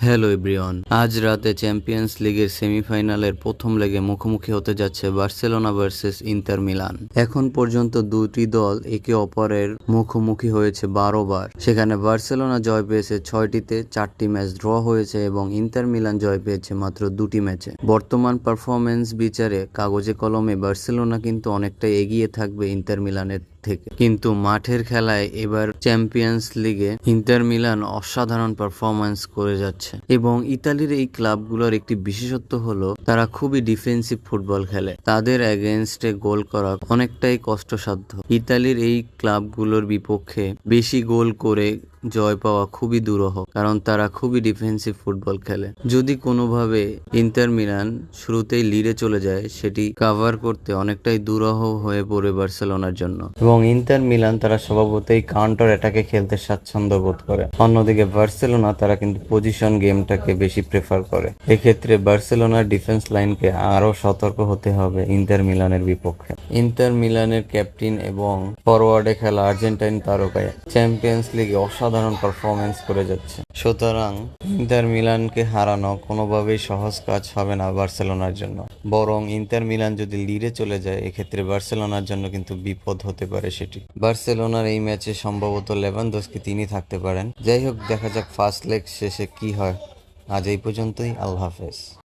Hello everyone, আজ রাতে champions লিগের সেমিফাইনালের প্রথম লেগে মুখোমুখি হতে যাচ্ছে বার্সেলোনা ভার্সেস ইন্টার মিলান। এখন পর্যন্ত দুটি দল একে অপরের মুখোমুখি হয়েছে 12 বার। সেখানে বার্সেলোনা জয় পেয়েছে 6টিতে, 4টি ম্যাচ ড্র হয়েছে এবং ইন্টার মিলান জয় পেয়েছে মাত্র 2টি ম্যাচে। বর্তমান পারফরমেন্স বিচারে কাগজে কলমে বার্সেলোনা কিন্তু অনেকটাই এগিয়ে থাকবে ইন্টার মিলানের থেকে, কিন্তু মাঠের খেলায় এবার চ্যাম্পিয়ন্স লিগে ইন্টার মিলান অসাধারণ পারফরমেন্স করে যাচ্ছে এবং ইতালির এই ক্লাবগুলোর একটি বিশেষত্ব হলো তারা খুবই ডিফেন্সিভ ফুটবল খেলে। তাদের এগেনস্টে গোল করা অনেকটাই কষ্টসাধ্য। ইতালির এই ক্লাবগুলোর বিপক্ষে বেশি গোল করে জয় পাওয়া খুবই দুরূহ, কারণ তারা খুবই ডিফেন্সিভ ফুটবল খেলে। যদি কোনোভাবে ইন্টার মিলান শুরুতেই লিডে চলে যায়, সেটি কাভার করতে অনেকটাই দুরূহ হয়ে পড়ে বার্সেলোনার জন্য এবং ইন্টার মিলান তারা স্বভাবতই কাউন্টার অ্যাটাকে খেলতে স্বাচ্ছন্দ্য বোধ করে। অন্যদিকে বার্সেলোনা তারা কিন্তু পজিশন গেমটাকে বেশি প্রেফার করে। এক্ষেত্রে বার্সেলোনার ডিফেন্স লাইনকে আরো সতর্ক হতে হবে ইন্টার মিলানের বিপক্ষে। ইন্টার মিলানের ক্যাপ্টেন এবং ফরওয়ার্ডে খেলা আর্জেন্টাইন তারকায় চ্যাম্পিয়ন্স লিগে অসাধারণ পারফরমেন্স করে যাচ্ছে। সুতরাং ইন্টার মিলানকে হারানো কোনোভাবেই সহজ কাজ হবে না বার্সেলোনার জন্য, বরং ইন্টার মিলান যদি লিডে চলে যায় এক্ষেত্রে বার্সেলোনার জন্য কিন্তু বিপদ হতে পারে সেটি। বার্সেলোনার এই ম্যাচে সম্ভবত লেভানডস্কি তিনি থাকতে পারেন। যাই হোক, দেখা যাক ফার্স্ট লেগ শেষে কি হয়। আজ এই পর্যন্তই, আল্লাহ হাফেজ।